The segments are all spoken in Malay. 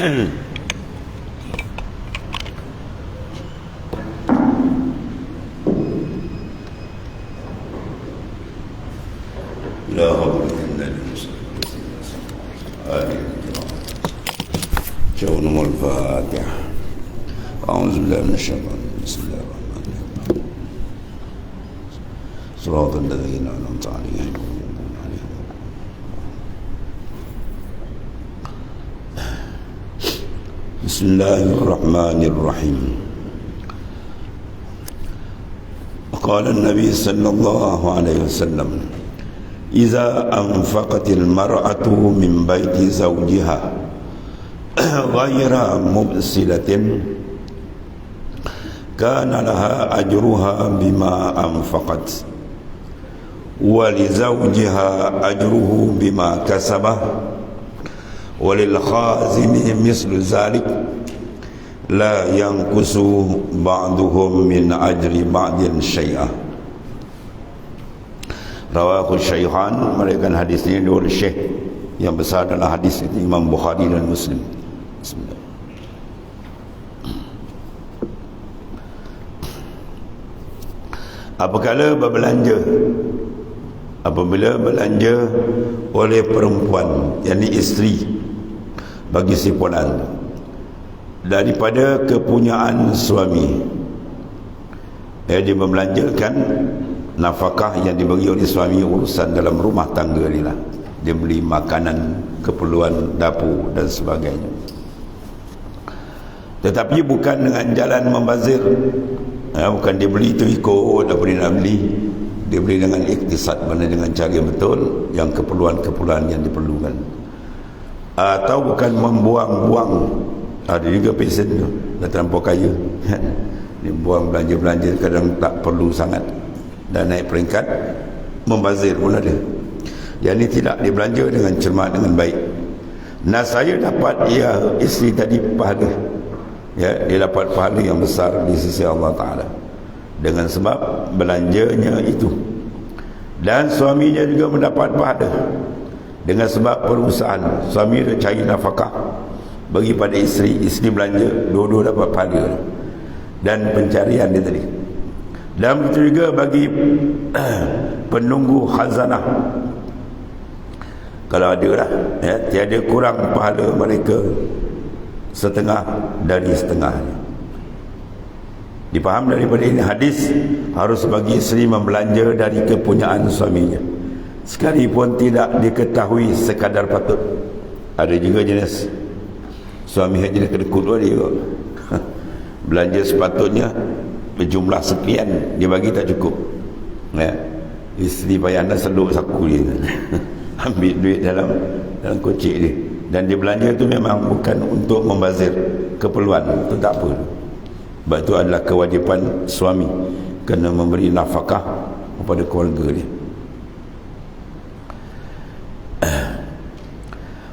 لا حول إلا بالله. شؤون الفاتحة. أعوذ بالله من الشيطان. بسم الله الرحمن الرحيم. صراط الذين أنعمت عليهم. بسم الله الرحمن الرحيم. قال النبي صلى الله عليه وسلم: إذا أنفقت المرأة من بيت زوجها غير مبسلة كان لها أجرها بما أنفقت ولزوجها أجره بما كسبه وللخازن مثل ذلك لا ينقص بعضهم من أجر بعض شيئا. Rawahu Syekhan, meriwayatkan hadis ini oleh Syekh yang besar adalah hadis itu Imam Bukhari dan Muslim. Bismillah. Apabila belanja oleh perempuan, yakni isteri bagi si puan daripada kepunyaan suami, dia membelanjakan nafkah yang dibagi oleh suami urusan dalam rumah tangga ni lah. Dia beli makanan, keperluan dapur dan sebagainya. Tetapi bukan dengan jalan membazir, bukan dia beli tu ikut apa dia nak beli. Dia beli dengan iktisad, mana dengan cara betul yang keperluan-keperluan yang diperlukan. Atau bukan membuang-buang. Ada juga pesen tu, dah terlampau kaya, dia buang belanja-belanja kadang tak perlu sangat dan naik peringkat, membazir pun ada. Yang ini tidak dibelanja dengan cermat, dengan baik. Nah, saya dapat isteri tadi pahala, dia dapat pahala yang besar di sisi Allah Ta'ala dengan sebab belanjanya itu. Dan suaminya juga mendapat pahala dengan sebab perusahaan. Suami dia cari nafkah bagi pada isteri, isteri belanja, dua-dua dapat pahala dan pencarian dia tadi. Dan begitu juga bagi penunggu khazanah, kalau ada lah, tiada kurang pahala mereka setengah dari setengah. Dipaham daripada ini hadis, harus bagi isteri membelanja dari kepunyaan suaminya, sekalipun tidak diketahui sekadar patut. Ada juga jenis suami jenis kedekut dia belanja sepatutnya berjumlah sekian, dia bagi tak cukup, isteri payah anda seluk saku dia ambil duit dalam kocik dia, dan dia belanja tu memang bukan untuk membazir keperluan, itu tak apa. Sebab itu adalah kewajipan suami kena memberi nafkah kepada keluarga dia.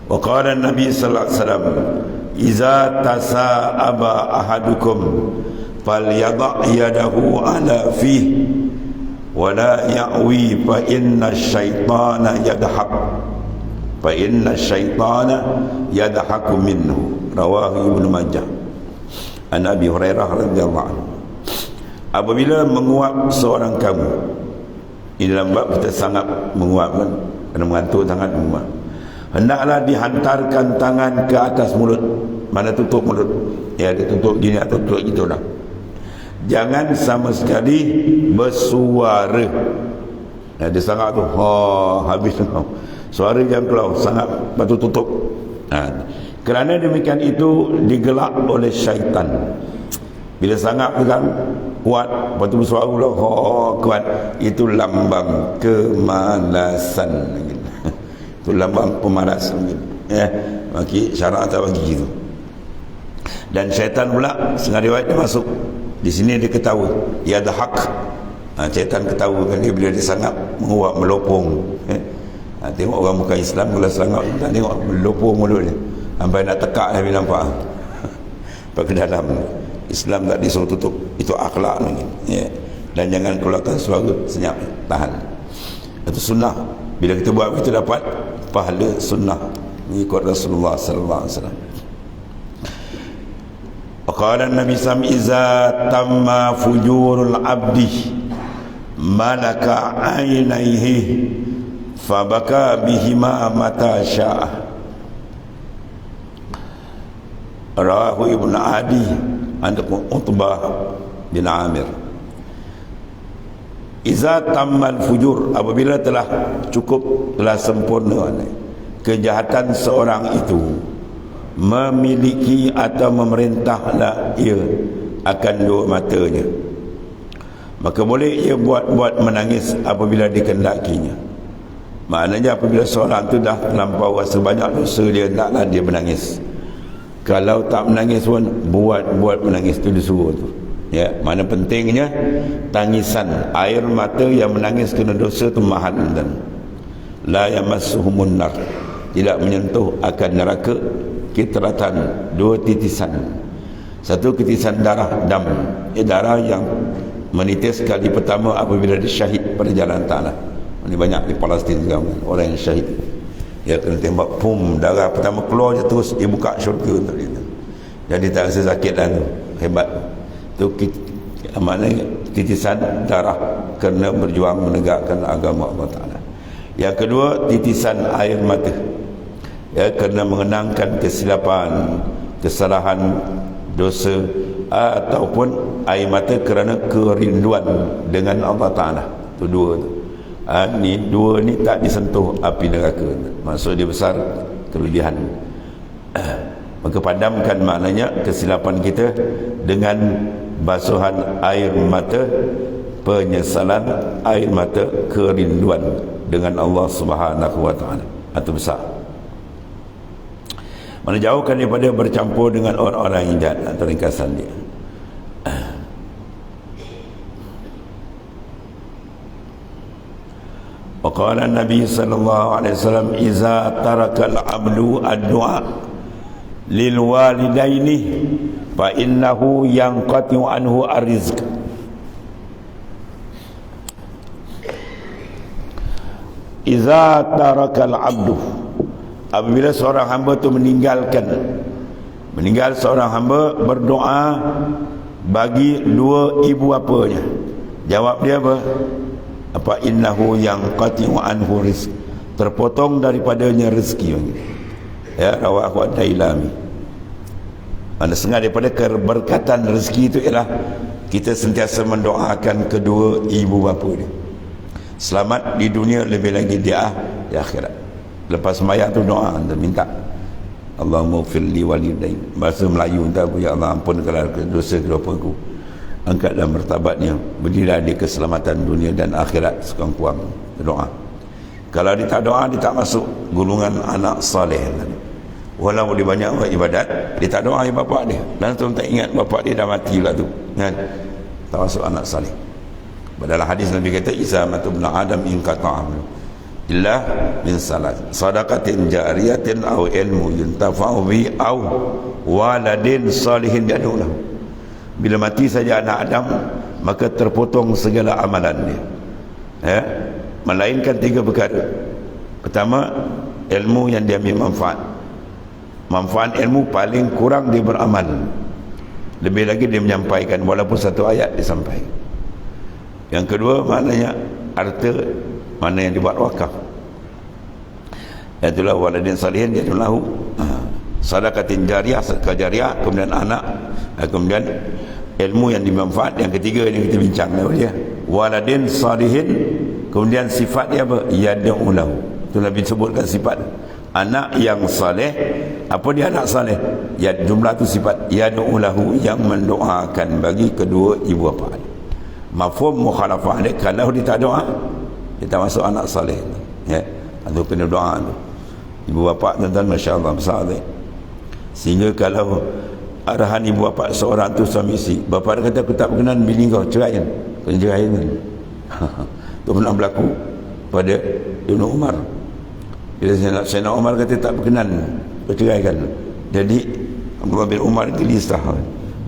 Wa qala Nabi sallallahu alaihi wasallam: "Iza tasa'aba ahadukum falyadha' yadahu ala fihi wa la ya'wi fa inna asyaitana yadhaku minhu." Rawahu Ibnu Majah. An Abi Hurairah radhiyallahu anhu. Apabila menguap seorang kamu, ini dalam bab kita sangat menguap kan, kena mengantuk sangat menguap, hendaklah dihantarkan tangan ke atas mulut. Mana tutup mulut, dia tutup gini atau tutup gitu dah. Jangan sama sekali bersuara. Dia sangat tu, habis suara jangan keluar, sangat batu tutup. Kerana demikian itu digelak oleh syaitan. Bila sangat pegang kuat, lepas tu bersuara pula kuat, itu lambang kemalasan. Itu lambang pemalasan. Bagi syarat tak bagi gitu. Dan syaitan pula, setengah riwayat dia masuk di sini, dia ketawa, dia ada hak. Syaitan ketawa kan dia bila dia sangat menguap, melopong. Tengok orang bukan Islam kalau sangat, tak tengok melopong mulut dia sampai nak tekak dia nampak. Sampai ke dalam. Islam tak disuruh tutup, itu akhlak ni. Dan jangan keluarkan suara, senyap, tahan. Itu sunnah. Bila kita buat itu dapat pahala sunnah mengikut Rasulullah sallallahu alaihi wasallam. Qala Nabi SAW, iza tamma fujurul abdi malaka ainaihi fabaka bihima mata sya'a. Rawahu Ibn Adi an Utbah bin Amir. Iza tammal fujur, apabila telah cukup, telah sempurna kejahatan seorang itu, memiliki atau memerintahlah ia akan dua matanya, maka boleh ia buat menangis apabila dikendakinya. Maknanya apabila seorang itu dah terlampau rasa banyak dosa dia, taklah dia menangis. Kalau tak menangis pun buat menangis, tu disuruh tu. Ya, mana pentingnya tangisan, air mata yang menangis kerana dosa tu mahal dan la yamassuhumun nar, tidak menyentuh akan neraka. Kitratan, dua titisan. Satu titisan darah, dam, darah yang menitis kali pertama apabila disyahid pada jalan tanah. Ini banyak di Palestin sekarang, orang yang syahid, dia kena tembak, pum, darah pertama keluar je terus dia buka syurga tu. Jadi tak rasa sakit dah tu. Hebat tu. Maknanya titisan darah kerana berjuang menegakkan agama Allah Ta'ala. Yang kedua, titisan air mata, ya, kerana mengenangkan kesilapan, kesalahan, dosa, ataupun air mata kerana kerinduan dengan Allah Ta'ala. Itu dua tu. Ni dua ni tak disentuh api neraka. Maksud dia besar kelebihan. Maka padamkan maknanya kesilapan kita dengan basuhan air mata penyesalan, air mata kerinduan dengan Allah Subhanahu wa Ta'ala. Itu besar. Mana jauhkan daripada bercampur dengan orang-orang yang jahat. Atau ringkasan dia, waqala Nabi sallallahu alaihi wasallam, iza tarakal abdu ad-du'a lil walidaini fa innahu yanqati'u anhu ar-rizq. Iza tarakal abdu, apabila seorang hamba tu meninggal seorang hamba berdoa bagi dua ibu bapanya, jawab dia apa innahu yanqati'u anhu rizq, terpotong daripadanya rezeki. Ya, rawahu ad-Dailami. Mana setengah daripada keberkatan rezeki itu ialah kita sentiasa mendoakan kedua ibu bapa dia selamat di dunia, lebih lagi di akhirat. Lepas sembahyang tu doa, anda minta Allahumma firli walidain, bahasa Melayu entah aku, ya Allah ampunkanlah dosa kedua bapaku, angkatlah martabatnya, berilah dia keselamatan dunia dan akhirat sekurang-kurang. Doa. Kalau dia tak doa, dia tak masuk golongan anak soleh. Walau dia banyak buat ibadat, dia tak doa bapak dia, dan tu tak ingat bapak dia dah mati lah tu, kan? Tak masuk anak soleh. Dalam hadis Nabi kata, izamatu ibn Adam in qata'a illa min salat, sadaqatin jariyatin aw ilmu yuntafa'u bi aw waladin salihin yad'u lahu. Bila mati saja anak Adam, maka terpotong segala amalan dia, ya, melainkan tiga perkara. Pertama, ilmu yang dia ambil manfaat ilmu paling kurang dia beramal, lebih lagi dia menyampaikan walaupun satu ayat dia sampaikan. Yang kedua, maknanya harta mana yang dibuat wakaf, itulah waladin salihin yad'u lahu, sadaqatin jariyah, sedekah jariah, kemudian anak, kemudian ilmu yang dimanfaat. Yang ketiga yang kita bincang dia, waladin salihin, kemudian sifat dia apa? Yad'u lahu. Itu Nabi sebutkan sifat anak yang saleh. Apa dia anak saleh? Ya, jumlah tu sifat yad'u lahu, yang mendoakan bagi kedua ibu bapa. Mafhum mukhalafah dia, kalau dia tak doa, dia tak masuk anak saleh, ya. Itu kena doa tu. Ibu bapa tuan-tuan, masya-Allah besar tu. Sehingga kalau arahan ibu bapa seorang tu suami isteri, bapa dia kata aku tak berkenan bini kau, cerai kan, kau cerai kan. Tu pernah berlaku pada Ibn Umar. Bila Sayyidina Umar kata tak berkenan kau cerai kan, jadi Abdullah bin Umar itu lisah,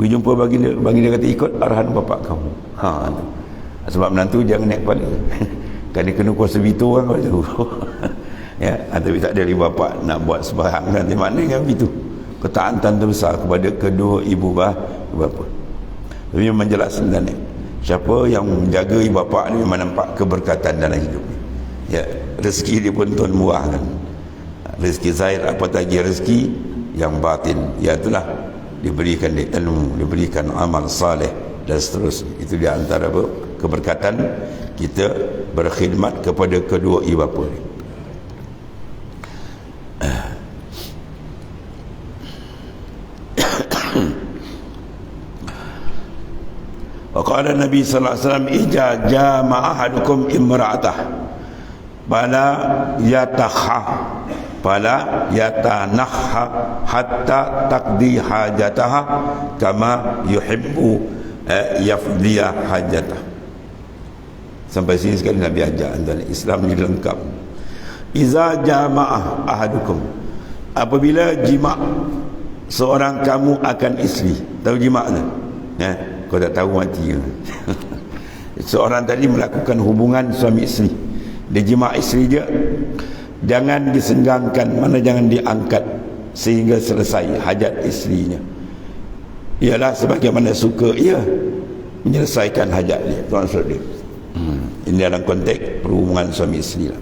pergi jumpa baginda kata ikut arahan bapa kau. Tu. Sebab menantu jangan naik kepala. Kan dia kena kuasa bitu kan kau tahu. Ya, tapi tak ada ibu bapa nak buat sembahyang kan, di mana kan begitu. Ketaatan terbesar kepada kedua ibu bapa. Tapi menjelaskan ni, siapa yang menjaga ibu bapa ni memang nampak keberkatan dalam hidup ni. Ya, rezeki dia pun tuan murah kan. Rezeki zahir apa lagi rezeki yang batin, iaitulah diberikan dia ilmu, diberikan amal saleh dan seterusnya. Itu di antara keberkatan kita berkhidmat kepada kedua ibu bapa ni. Waqala Nabi sallallahu alaihi wasallam, "Ija jama'a ahadukum imra'atah fala yatanahha hatta taqdi hajataha kama yuhibbu yafdiya hajatah." Sampai sini sekali Nabi ajar antara Islam ni lengkap. Iza jama'a ahadukum, apabila jima' seorang kamu akan isteri. Tahu jima' tak? Ya, kau tak tahu mati ke? Seorang tadi melakukan hubungan suami isteri, dia jima' isteri dia, jangan disenggangkan, mana jangan diangkat sehingga selesai hajat isterinya. Ialah sebagaimana suka ia menyelesaikan hajat dia. Tuan saudara, ini dalam konteks perhubungan suami isteri lah.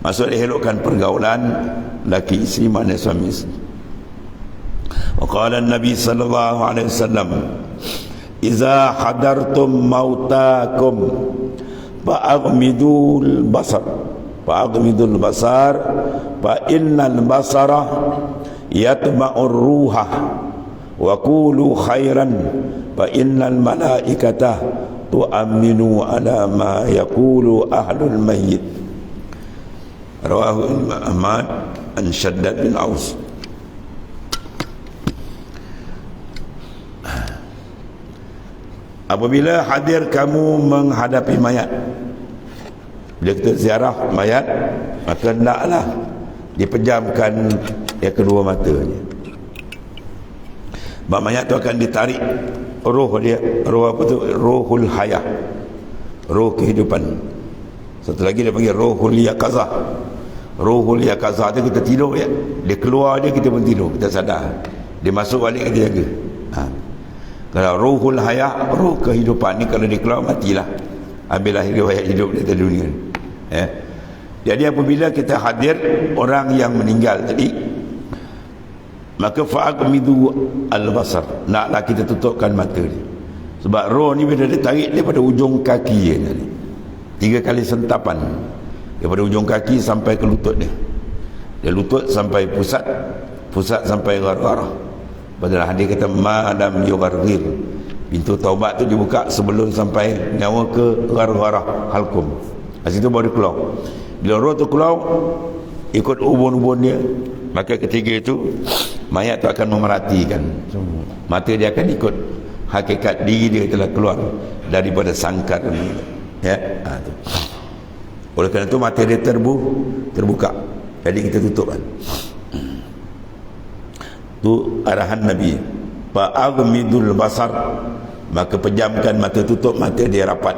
Maksud dia elokkan pergaulan laki isteri mana suami isteri. Waqala Nabi sallallahu alaihi wasallam, "Iza hadartum mautakum fa'aghmidul basar fa innal basara yatma'ur ruha wa qulu khairan fa innal malaikata tu'minu ala ma yaqulu ahlul mayyit." Rawahu Ahmad an Shaddad bin Aus. Apabila hadir kamu menghadapi mayat, bila kita ziarah mayat, maka hendaklah dipejamkan kedua matanya. Sebab mayat tu akan ditarik roh dia, roh apa tu? Rohul hayah, roh kehidupan. Satu lagi dia panggil rohul yaqazah. Rohul yaqazah tu kita tidur ya, dia keluar dia kita pun tidur, kita sadar. Dia masuk balik kita jaga. Kalau rohul hayah, roh kehidupan ni kalau dia keluar matilah, habislah riwayat hidup dia di dunia. Ya. Jadi apabila kita hadir orang yang meninggal tadi, maka fa'aqmidu al-basar, naklah kita tutupkan mata dia. Sebab roh ni bila dia tarik daripada ujung kaki dia tadi, 3 kali sentapan daripada ujung kaki sampai ke lutut dia. Dia lutut sampai pusat, pusat sampai garah. Padahal hadis kata madam yugarghir, pintu taubat tu dibuka sebelum sampai nyawa ke garah halkum. Di situ baru keluar. Bila roh tu keluar ikut ubun-ubun dia, maka ketiga itu mayat tu akan memerhatikan. Mata dia akan ikut hakikat diri dia telah keluar daripada sangkar ni. Ya, tu. Oleh kerana itu mata dia terbuka. Jadi kita tutup kan. Tu arahan Nabi, fa'aghmidul basar, maka pejamkan mata, tutup mata dia rapat.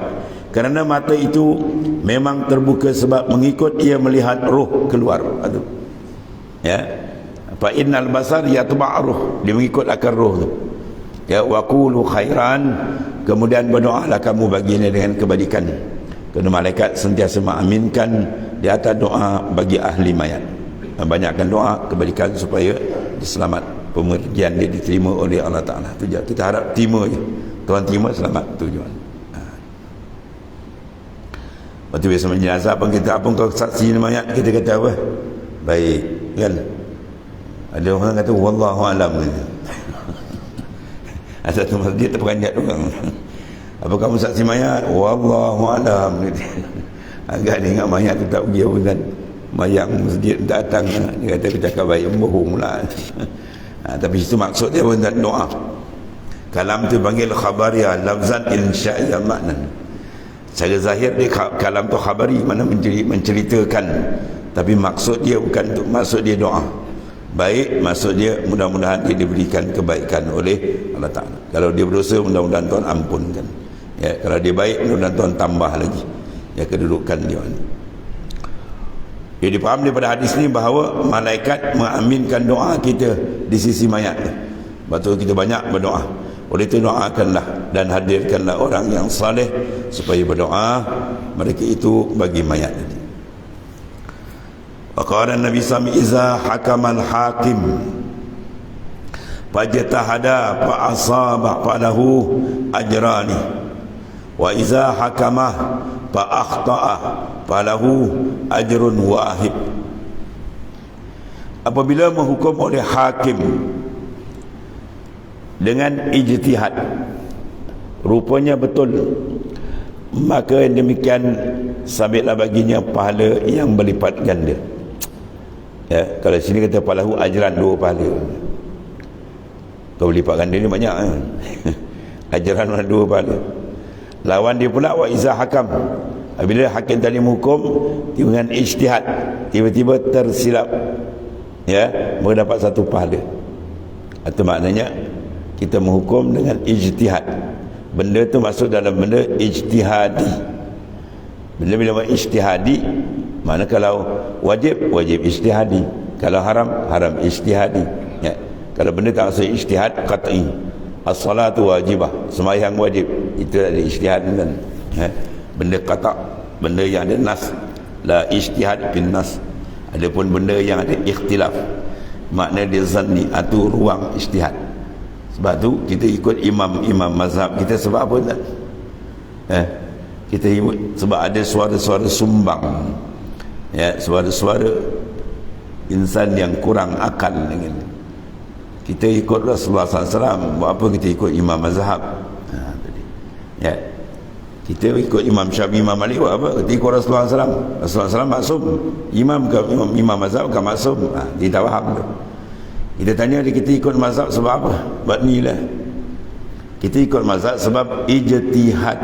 Kerana mata itu memang terbuka sebab mengikut ia melihat roh keluar. Aduh. Ya, fa innal basar yatba' ruh, dia mengikut akan roh tu. Ya, wa qulu khairan, kemudian berdoalah kamu baginya dengan kebaikan. Kerana malaikat sentiasa mengaminkan di atas doa bagi ahli mayat. Banyakkan doa kebaikan supaya selamat, pemergian dia diterima oleh Allah Ta'ala. Tu je, kita harap terima je. Tuhan terima, selamat, tujuan. Lepas tu biasa menjenazah pun kita, apa kau saksi mayat, kita kata apa? Baik, kan? Ada orang kata wallahu alam. Ada tu masjid terperanjat orang. Apa kamu saksi mayat? Wallahu alam. Agak dia ingat mayat tu tak pergi apa kan? Mayang masjid datang, dia kata bercakap baik, bohong pula. Tapi itu maksud dia pun doa. Kalam tu panggil khabariyah, lafzan insya'iyah makna. Secara zahir dia kalam tu khabari, mana menceritakan, tapi maksud dia bukan tu, maksud dia doa. Baik, maksud dia mudah-mudahan dia diberikan kebaikan oleh Allah Ta'ala. Kalau dia berdosa, mudah-mudahan Tuhan ampunkan. Ya, kalau dia baik, mudah-mudahan Tuhan tambah lagi ya kedudukan dia. Jadi dipaham daripada hadis ni bahawa malaikat mengaminkan doa kita di sisi mayat. Sebab tu kita banyak berdoa. Oleh itu doakanlah dan hadirkanlah orang yang saleh supaya berdoa mereka itu bagi mayat ini. Waqala Nabi SAW, iza hakamal hakim fajtahada fa asaba falahu ajrani wa iza hakamah fa akhta'a falahu ajrun wahid. Apabila menghukum oleh hakim dengan ijtihad rupanya betul, maka demikian sabitlah baginya pahala yang berlipat ganda. Ya, kalau sini kata palahu ajran, 2 pahala. Kau berlipat ganda ni banyak kan? Ajran 2 pahala. Lawan dia pula wa iza hakam, apabila hakim tadi menghukum dengan ijtihad tiba-tiba tersilap, ya, mendapat 1 pahala. Itu maknanya kita menghukum dengan ijtihad. Benda tu masuk dalam benda ijtihadi. Bila ijtihadi, mana kalau wajib ijtihadi, kalau haram ijtihadi, ya. Kalau benda tak masuk ijtihad qat'i, as-salatu wajibah, sembahyang wajib, itu ada ijtihad kan, ya. Benda qata', benda yang ada nas, la ijtihad bin nas. Adapun benda yang ada ikhtilaf, makna dia zanni, itu ruang ijtihad. Sebab tu kita ikut imam mazhab kita. Sebab apa tak? Kita ikut sebab ada suara-suara sumbang, ya, suara-suara insan yang kurang akal dengan. Kita ikut Rasulullah SAW. Buat apa kita ikut imam mazhab? Ya, kita ikut Imam Syafi'i, Imam Malik. Buat apa kita ikut Rasulullah SAW? Rasulullah SAW maksum. Imam mazhab kan maksum. Kita faham tu. Kita tanya dia, kita ikut mazhab sebab apa? Buat ni lah. Kita ikut mazhab sebab ijtihad,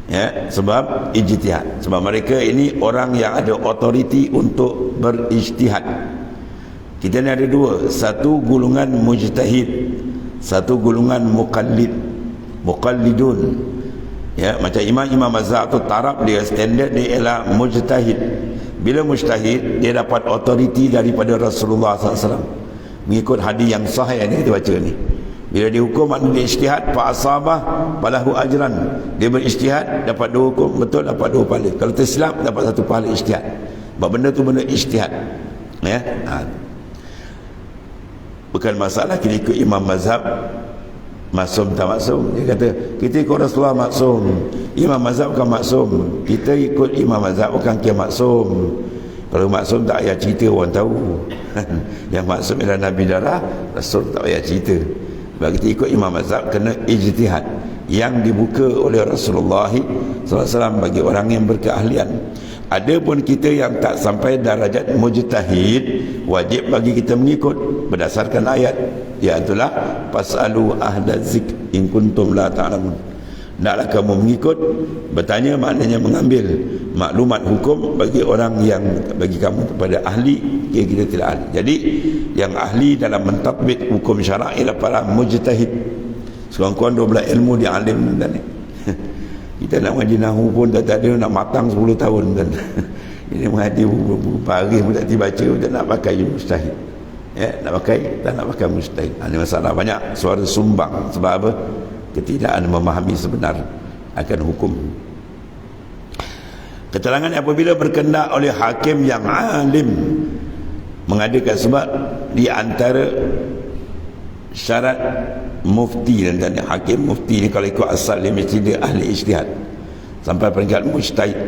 ya, sebab ijtihad. Sebab mereka ini orang yang ada otoriti untuk berijtihad. Kita ni ada 2, satu golongan mujtahid, satu golongan muqallidun. Ya, macam imam mazhab tu taraf dia, standard dia ialah mujtahid. Bila mujtahid, dia dapat otoriti daripada Rasulullah SAW, mengikut hadis yang sahih yang kita baca ni. Bila dia hukum, maknanya dia ijtihad, fa asabah falahu ajran. Dia berijtihad, dapat 2 hukum betul, dapat 2 pahala. Kalau tersilap, dapat 1 pahala ijtihad. Sebab benda tu benda ijtihad, ya. Bukan masalah kita ikut imam mazhab maksum tak maksum. Dia kata kita ikut Rasulullah maksum, imam mazhab bukan maksum. Kita ikut imam mazhab bukan kia maksum. Kalau maksum tak payah cerita, orang tahu. Yang maksum ialah Nabi darah, Rasul tak payah cerita. Sebab kita ikut imam mazhab kena ijtihad yang dibuka oleh Rasulullah SAW bagi orang yang berkeahlian. Adapun kita yang tak sampai darajat mujtahid, wajib bagi kita mengikut berdasarkan ayat, iaitulah fasalu ahla zik in kuntum la ta'lamun. Naklah kamu mengikut, bertanya maknanya mengambil maklumat hukum bagi orang yang bagi kamu kepada ahli, kita tidak ahli. Jadi yang ahli dalam mentadbik hukum syarak ialah para mujtahid. Sekurang-kurang 12 ilmu dia alim dan kita nak ngaji nahu pun tak ada, nak matang 10 tahun kan. Ini mengaji beberapa hari pun tak dibaca, tak nak pakai mustahid, ya, nak pakai tak nak pakai mustahid. Ini masalah banyak suara sumbang. Sebab apa? Ketidakkan memahami sebenar akan hukum. Keterangan apabila berkendak oleh hakim yang alim mengadakan, sebab di antara syarat mufti dan hakim, mufti ni kalau ikut asal dia mesti dia ahli ijtihad sampai peringkat mujtahid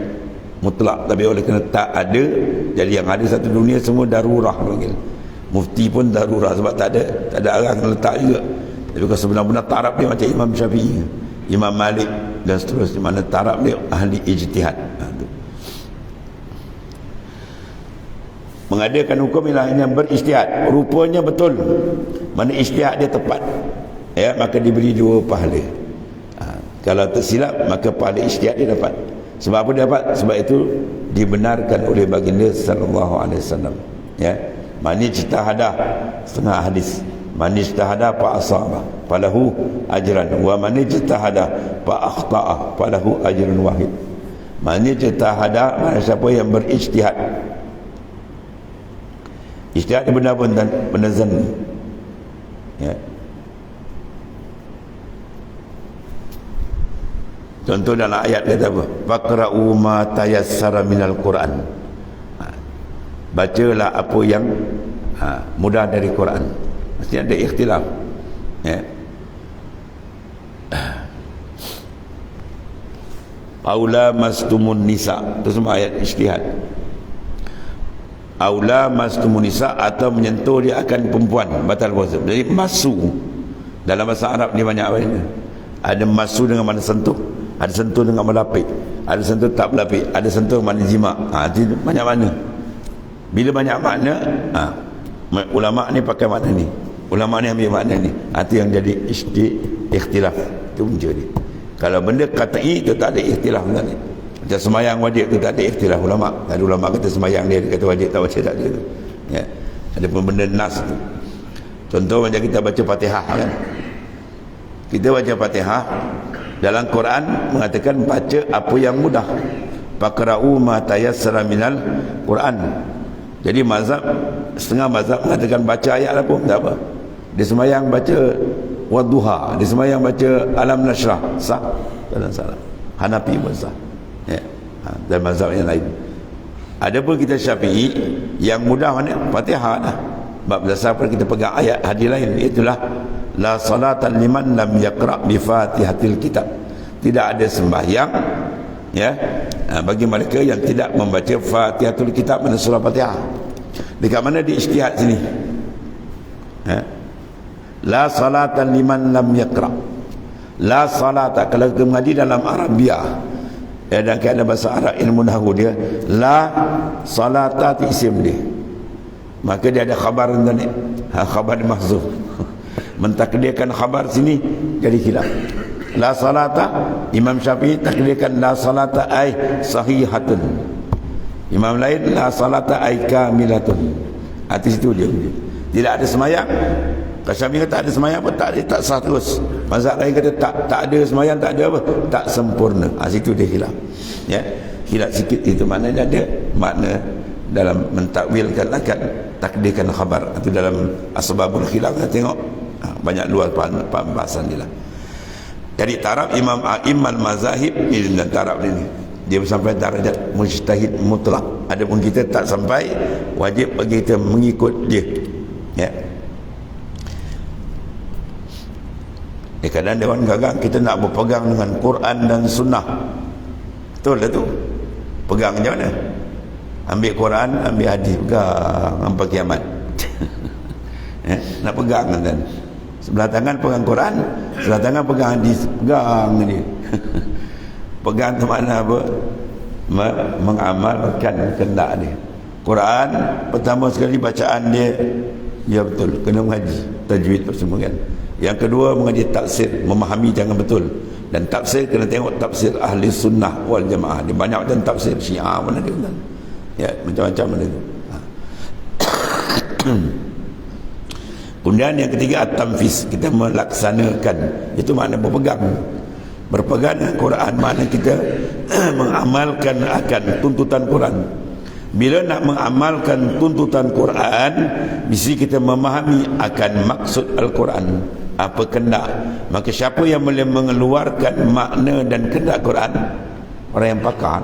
mutlak. Tapi oleh kerana tak ada, jadi yang ada satu dunia semua darurah panggil. Mufti pun darurah sebab tak ada arang letak juga. Tapi kalau sebenar-benar taraf dia macam Imam Syafi'i, Imam Malik dan seterusnya, mana taraf dia ahli ijtihad. Mengadakan hukum ialah yang berijtihad, rupanya betul, mana ijtihad dia tepat, ya, maka diberi 2 pahala. Kalau tersilap, maka pahala ijtihad dia dapat. Sebab apa dia dapat? Sebab itu dibenarkan oleh baginda sallallahu alaihi wasallam, ya. Man ijtahadah, setengah hadis, man ijtahadah fa asaba falahu ajran wa man ijtahadah fa akhta'a falahu ajrun wahid. Man ijtahadah, mana siapa yang berijtihad. Ijtihad benar pun dan benar zanni, ya. Contoh dalam ayat kata apa? Faqra'u ma tayassara minal Quran. Bacalah apa yang mudah dari Quran. Mesti ada ikhtilaf. Ya. Aula mastumun nisa. Itu semua ayat ijtihad. Aula mastumun nisa, atau menyentuh dia akan perempuan, batal puasa. Jadi masu dalam bahasa Arab ni banyak apa ini? Ada masu dengan mana sentuh, ada sentuh dengan melapik, ada sentuh tak melapik, ada sentuh mana jima. Itu banyak makna. Bila banyak makna, ulama ni pakai makna ni, ulama ni ambil makna ni. Itu yang jadi ikhtilaf. Itu punca dia. Kalau benda qat'i itu tak ada ikhtilaf tadi. Macam semayang wajib tu tak ada ikhtilaf ulama. Ada ulama kata semayang dia kata wajib, tak wajib tak ada tu. Ya. Ada pun benda nas tu. Contoh macam kita baca Fatihah kan. Kita baca Fatihah, dalam Quran mengatakan baca apa yang mudah. Faqra'u ma tayassara minal Quran. Jadi mazhab, setengah mazhab mengatakan baca ayat apa tak apa. Dia semayang baca Wadduha, dia semayang baca Alam Nashrah, sah? Tak ada salah. Hanafi pun sah. Ya. Dan mazhab yang lain. Ada pun kita Syafi'i, yang mudah mana? Fatihah lah. Berdasarkan kita pegang ayat hadis lain, itulah la salatan liman lam yaqra' bi Fatihatil Kitab. Tidak ada sembahyang ya bagi mereka yang tidak membaca Fatihatul Kitab, mana surah Fatihah. Dekat mana di ijtihad sini? Ya. La salatan liman lam yaqra. La salata, kalau kita mengaji dalam Arabiah ya, dan keadaan bahasa Arab ilmu nahwu dia, la salata isim dia, maka dia ada khabar tadi, khabar mahzuf. Mentakdirkan khabar sini jadi khilaf. La salata, Imam Syafi'i takdirkan la salata ay sahihatun, imam lain la salata ay kamilatun. Atas itu dia tidak ada semayang. Kalau Syafi'i kata ada semayang apa, tak ada, tak sah terus. Mazhab lain kata tak ada semayang, tak ada apa, tak sempurna. Situ dia khilaf. Ya, khilaf sikit itu maknanya ada makna dalam mentakwilkan akan takdirkan khabar. Itu dalam asbabul khilaf kita tengok banyak luas pembahasan dia lah. Jadi taraf imam a'immal mazahib ni, dan taraf ini dia sampai darjat mujtahid mutlak. Adapun kita tak sampai, wajib bagi kita mengikut dia. Ya. Kadang dewan gagang kita nak berpegang dengan Quran dan Sunnah. Betul lah tu. Pegang macam mana? Ambil Quran, ambil hadis, pegang sampai kiamat. Ya, nak pegang kan? Sebelah tangan pegang Quran, sebelah tangan pegang hadis, pegang dia. Pegang tu makna apa? Mengamalkan kehendak dia. Quran pertama sekali bacaan dia, ya betul, kena mengaji tajwid semua kan. Yang kedua mengaji tafsir, memahami jangan betul. Dan tafsir kena tengok tafsir ahli sunnah wal jamaah. Dia banyak macam tafsir Syiah mana dia kan. Ya, macam-macam mana dia. Kemudian yang ketiga at-tanfiz, kita melaksanakan. Itu makna berpegang. Berpegang dengan Quran makna kita mengamalkan akan tuntutan Quran. Bila nak mengamalkan tuntutan Quran, mesti kita memahami akan maksud Al-Quran, apa kehendak. Maka siapa yang boleh mengeluarkan makna dan kehendak Quran? Orang yang pakar,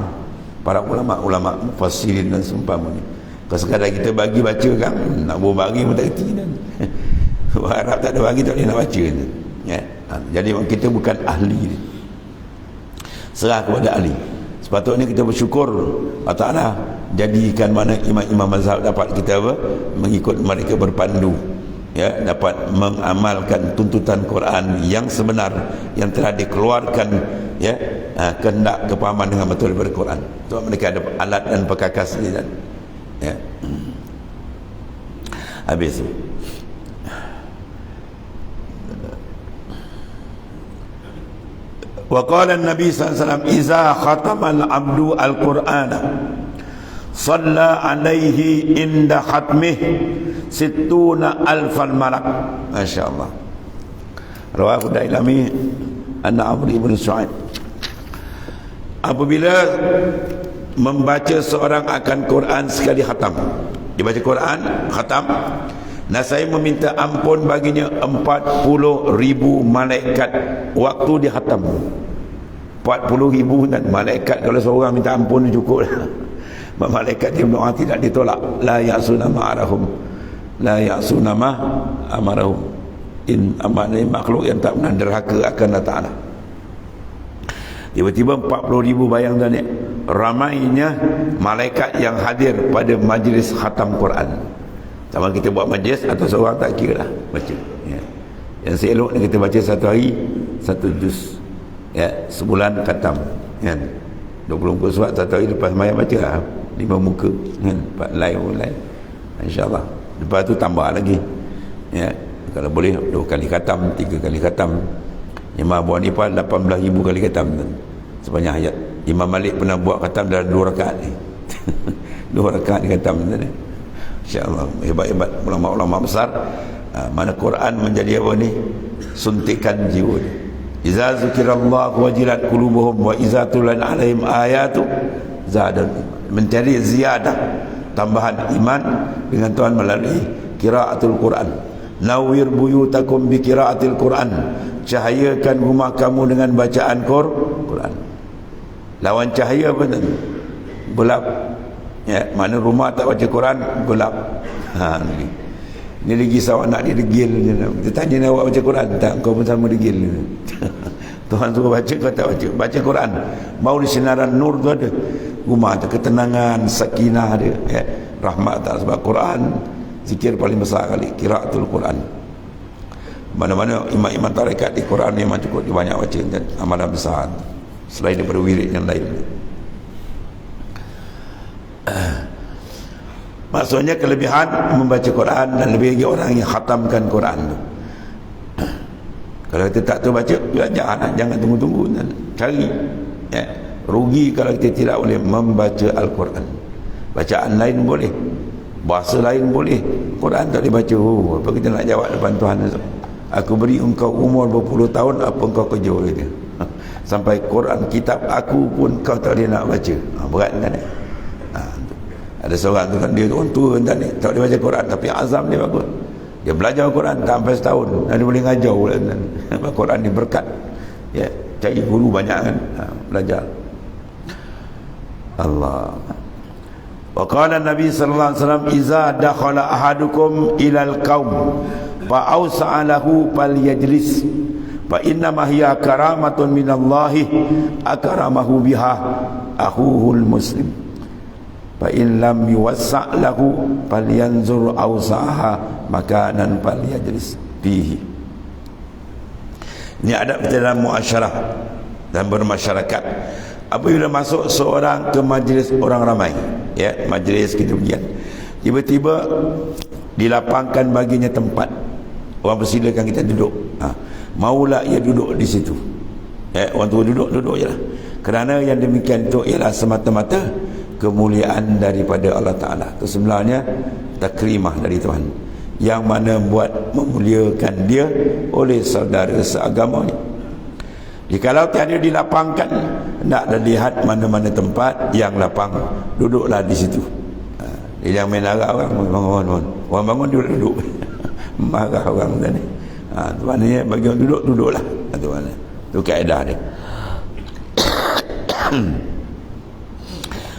para ulama-ulama mufassirin dan seumpamanya. Kalau sekadar kita bagi baca kan, nak bagi pun tak kerti kan. Arab tak ada bagi, tak boleh nak baca kan? Ya. Jadi kita bukan ahli, serah kepada ahli. Sepatutnya kita bersyukur Allah Ta'ala jadikan mana imam-imam mazhab dapat kita apa? Mengikut mereka berpandu, ya, dapat mengamalkan tuntutan Quran yang sebenar, yang telah dikeluarkan, ya, kehendak kepahaman dengan betul daripada Quran. Sebab mereka ada alat dan perkakas ni kan. Ya. Habis. Wa qala an-nabi sallallahu alaihi wasallam iza khatamal abdu al-Qur'ana shalla alaihi inda khatmih sittuna alfal malak. Masya-Allah. Rawahu Dailami anna Amr ibn Su'aib. Apabila membaca seorang akan Quran sekali khatam, dibaca Quran khatam, nah saya meminta ampun baginya 40,000 malaikat waktu dia khatam. 40,000 dan malaikat kalau seorang minta ampun cukup lah. Malaikat dia doa tidak ditolak. La ya'suna ma'arahum, la ya'suna ma amarahum. In amanai makhluk yang tak pernah derhaka akan Allah Ta'ala. Tiba-tiba 40,000 bayang dan ramainya malaikat yang hadir pada majlis khatam Quran. Sama kita buat majlis atau seorang tak kira lah baca, ya. Yang seelok ni kita baca satu hari satu juz, ya, sebulan khatam, kan, 20 muka surat satu hari. Lepas sembahyang baca lah 5 muka, kan, 4 lain, insyaAllah. Lepas tu tambah lagi, ya, kalau boleh 2 kali khatam, 3 kali khatam. Imam Abu Hanifah 18,000 kali khatam sepanjang hayat. Imam Malik pernah buat khatam dalam 2 rakaat ni. 2 rakaat khatam ni, insyaAllah. Hebat-hebat ulama-ulama besar. Mana Quran menjadi apa ni, suntikan jiwa ni. Iza zikirallah wajilat qulubuhum wa iza tulan alaihim ayatu zadan, mencari ziyadah, tambahan iman dengan Tuhan melalui qiraatul Quran. Nawwir buyutakum bi qiraatil Quran, cahayakan rumah kamu dengan bacaan Quran. Lawan cahaya apa tu? Gelap, ya. Mana rumah tak baca Quran, gelap. Ni lagi sawak nak degil. Kita tanya nak awak baca Quran tak? Kau pun sama degil. Tuhan suruh baca, kau tak baca. Baca Quran, mau di sinaran nur tu ada. Rumah ada ketenangan, sakinah ada, ya. Rahmat tak, sebab Quran zikir paling besar kali, qiraatul Quran. Mana-mana imam-imam tarekat di Quran memang cukup banyak baca, dan amalan besar selain daripada wirid yang lain. Maksudnya kelebihan membaca Quran, dan lebih lagi orang yang khatamkan Quran tu. Kalau kita tak tahu baca, jangan tunggu-tunggu dan cari, ya. Rugi kalau kita tidak boleh membaca Al-Quran. Bacaan lain boleh, bahasa lain boleh, Quran tak boleh baca. Apa kita nak jawab depan Tuhan? Aku beri engkau umur berpuluh tahun, apa engkau kerja dia? Sampai Quran kitab aku pun kau tak boleh nak baca. Berat kan? Ada seorang tu kan, dia orang tua kan, tak boleh baca Quran, tapi azam dia bagus. Dia belajar Quran sampai setahun, dan dia boleh ngajar pula kan. Quran ni berkat, ya. Cari guru banyak kan, belajar. Allah. Wa qala Nabi sallallahu alaihi wasallam, iza dakhala ahadukum ilal qaum fa awsa'a lahu falyajlis fa inna ma hiya karamatun minallahi akramahu biha akhuhul muslim fa in lam yuwassa' lahu falyanzur awsa'aha makanan falyajlis fihi. Ini adab kita dalam muasyarah dan bermasyarakat. Apabila masuk seorang ke majlis orang ramai, ya, majlis kita pergi, tiba-tiba dilapangkan baginya tempat, orang persilakan kita duduk, maulah ia duduk di situ, ya. Orang tua duduk je lah, kerana yang demikian itu ialah semata-mata kemuliaan daripada Allah Ta'ala. Itu sebenarnya takrimah dari Tuhan, yang mana buat memuliakan dia oleh saudara seagamanya. Jikalau tiada dilapangkan, hendaklah lihat mana-mana tempat yang lapang, duduklah di situ. Dia yang main arah orang, bangun, orang bangun dia duduk. Marah orang tadi. Tu maknanya bagi orang duduk, duduklah. Tu mana? Tu kaedah dia.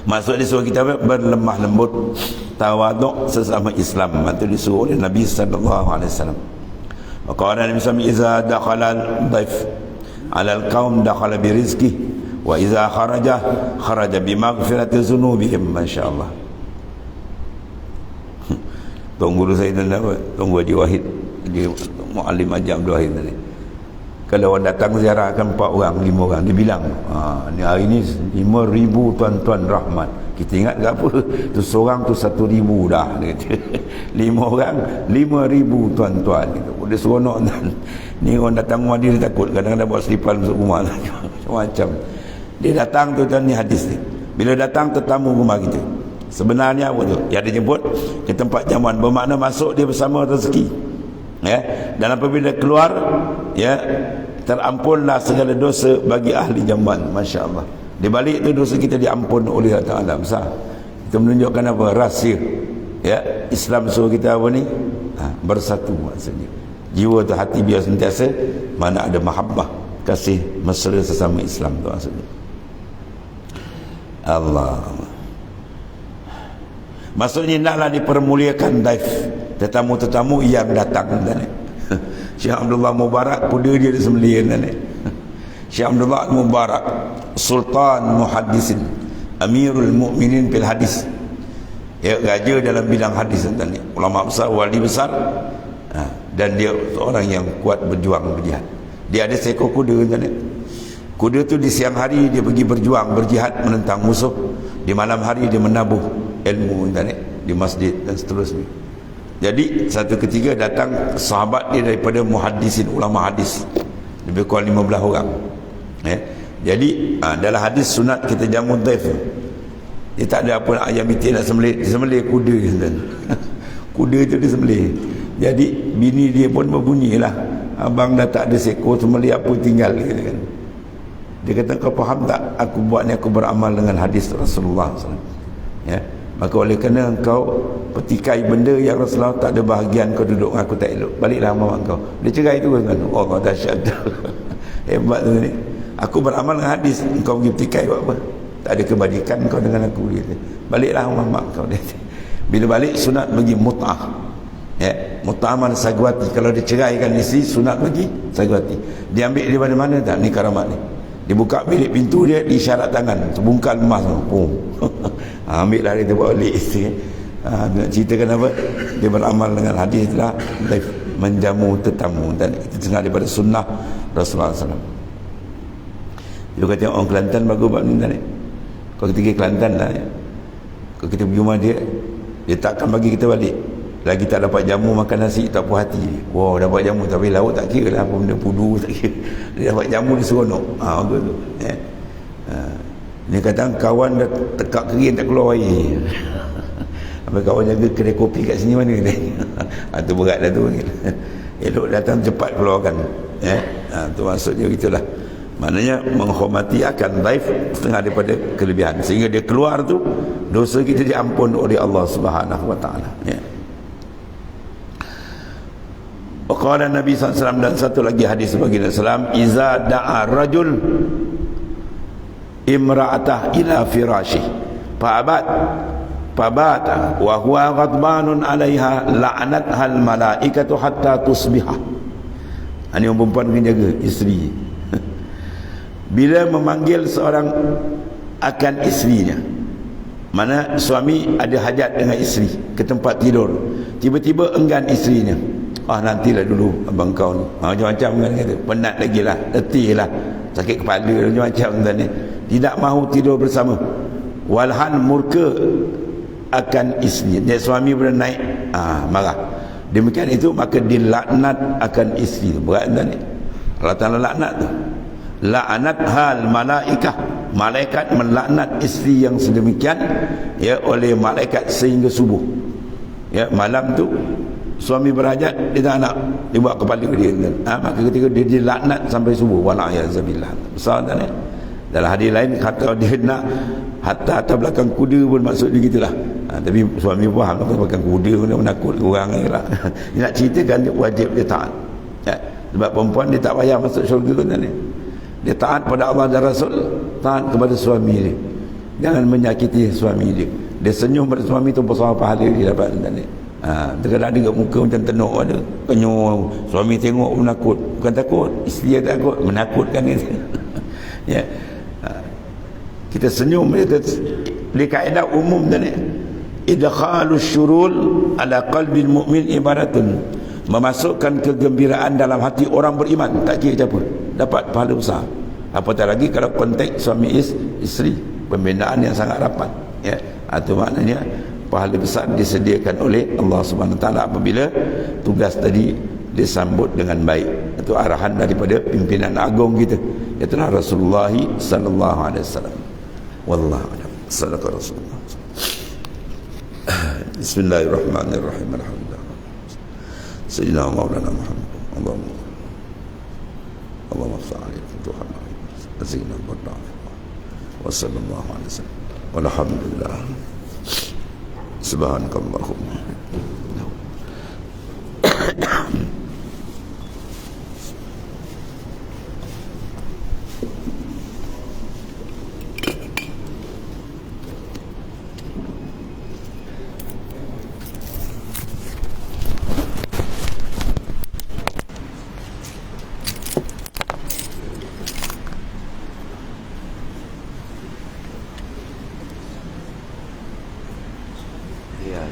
Maksud dia suruh kita berlemah lembut, tawaduk sesama Islam. Itu disuruh oleh Nabi sallallahu alaihi wasallam. Maka Nabi sallallahu iza dakhala al-dhaif 'ala al-qaum dakhala bi rizqihi wa iza kharaja bi maghfirati dhunubihim. Masyaallah. Tunggu saya dan tunggu Haji Wahid, dia muallim Haji Abdul Wahid tadi. Kalau orang datang ziarah akan 4 orang, 5 orang, dia bilang, ni hari ni 5,000 tuan-tuan rahmat. Kita ingat ke apa? Tu seorang tu 1,000 dah, dia kata. 5 orang 5,000 tuan-tuan gitu. Dia seronok kan. Ni orang datang rumah dia takut, kadang-kadang buat selipan masuk rumah lah. Macam dia datang tu, ni hadis ni. Bila datang tetamu rumah kita, sebenarnya apa tu? Dia ada jemput ke tempat jamuan, bermakna masuk dia bersama rezeki, ya. Dan apabila keluar, ya, terampunlah segala dosa bagi ahli jamuan. Masya-Allah. Di balik itu dosa kita diampun oleh Allah Ta'ala besar. Itu menunjukkan apa? Rahsia, ya. Islam suruh kita apa ni? Bersatu maksudnya. Jiwa tu, hati biar sentiasa mana ada mahabbah, kasih mesra sesama Islam tu maksudnya. Allah. Maksudnya naklah dipermuliakan daif tetamu-tetamu yang datang dan Syekh Abdullah Mubarak kuda dia disembelih dan Syekh Abdullah Mubarak Sultan Muhaddisin Amirul Mukminin fil hadis, ya, raja dalam bidang hadis dan ulama besar, wali besar, dan dia seorang yang kuat berjuang berjihad. Dia ada seekor kuda dan kuda tu di siang hari dia pergi berjuang berjihad menentang musuh, di malam hari dia menabuh ilmu dan di masjid dan seterusnya. Jadi satu ketika datang sahabat dia daripada muhaddisin, ulama hadis, lebih kurang 15 orang, ya. Jadi dalam hadis sunat kita jamu daif, dia tak ada apa ayam itik nak sembelih kuda dan kuda tu dia sembelih. Jadi bini dia pun berbunyilah, abang dah tak ada seekor, sembelih apa tinggal gitu kan. Dia kata, kau faham tak, aku buat ni aku beramal dengan hadis Rasulullah SAW, ya. Maka oleh kerana engkau petikai benda yang Rasulullah tak ada bahagian, kau duduk dengan aku tak elok, baliklah sama kau. Dia cerai tu kan. Oh, kau dahsyat. Hebat tu ni. Aku beramal dengan hadis, engkau pergi petikai buat apa? Tak ada kebajikan kau dengan aku, dia kata. Baliklah sama mak kau, dia kata. Bila balik sunat bagi mut'ah, ya, mut'ah mana sagwati. Kalau dia ceraikan isteri, sunat bagi sagwati. Dia ambil di mana-mana tak ni karamat ni. Dibuka bilik pintu dia, diisyarat tangan, sebungkal emas tu. Ambil lah dia bawa balik isteri. Nak ceritakan apa? Dia beramal dengan hadis lah, menjamu tetamu, dan itu setengah daripada sunnah Rasulullah SAW. Dia kata orang Kelantan bagus buat ni tak ni. Kalau kita pergi Kelantan lah, ya, kalau kita pergi rumah dia, dia takkan bagi kita balik lagi tak dapat jamu, makan nasi tak puas hati. Wow, dapat jamu tapi lauk tak kira lah, apa benda pudu tak kira. Dia dapat jamu dia seronok. Bagus tu, ya. Dia kata kawan dah tekak kering tak keluar air. Habis kawan jaga kedai kopi kat sini mana dia? Tu berat dah tu. Elok datang cepat keluarkan, ya. Tu maksudnya gitulah. Maknanya menghormati akan daif setengah daripada kelebihan, sehingga dia keluar tu dosa kita diampun oleh Allah Subhanahu wa taala, ya. Qala Nabi SAW, dan satu lagi hadis bagi Nabi SAW, iza da'a rajul imra'atah ila firashih fabata wa huwa ghadbanun 'alaiha la'anatha al-malaikatu hatta tusbihah. Ini orang perempuan kena jaga isteri. Bila memanggil seorang akan isterinya, mana suami ada hajat dengan isteri ke tempat tidur, tiba-tiba enggan isterinya, nantilah dulu abang kau ni, macam-macam kan, kata penat lagi lah, letih lah, sakit kepala macam-macam kan, ni tidak mahu tidur bersama, walhan murka akan isteri, dia suami boleh naik marah, demikian itu maka dilaknat akan isteri tu. Berat kan ni, Allah Ta'ala laknat tu, la'anat hal malaikah, malaikat melaknat isteri yang sedemikian, ya, oleh malaikat sehingga subuh, ya. Malam tu suami berhajat, dia tak nak, dia buat kepala dia, maka ketika dia dilaknat sampai subuh, wala'ayazabillah. Besar tak ni? Dalam hadis lain kata dia nak hatta atas belakang kuda pun, maksud dia gitulah. Tapi suami faham atas belakang kuda dia menakut orang ni lah. Dia nak ceritakan dia wajib dia taat, ya. Sebab perempuan dia tak payah masuk syurga kan ni. Dia taat pada Allah dan Rasul, taat kepada suami dia, jangan menyakiti suami dia. Dia senyum pada suami tu besar pahala dia dapat kan ni. Terkadang dia muka macam tenuk ada, kenyum, suami tengok pun menakut, bukan takut, isteri yang takut, menakutkan dia. Ya. Kita senyum di kaedah umum tadi, idkhalus syurul ala qalbil mu'min ibaratun, memasukkan kegembiraan dalam hati orang beriman, tak kira siapa, dapat pahala besar. Apatah lagi kalau konteks suami isteri, pembinaan yang sangat rapat, ya. Itu maknanya pahala besar disediakan oleh Allah Subhanahu Wa Taala apabila tugas tadi disambut dengan baik. Itu arahan daripada pimpinan agung kita, iaitu Rasulullah sallallahu alaihi wasallam. Wallahu a'lam. Sadaqa Rasulullah. Bismillahirrahmanirrahim. Alhamdulillah. Sayyidina Maulana Muhammad. Allahumma salli ala Tuhan. Sayyidina Muhammad. Wa sallallahu alaihi wasallam. Walhamdulillah. Subhanakallahumma. Ya.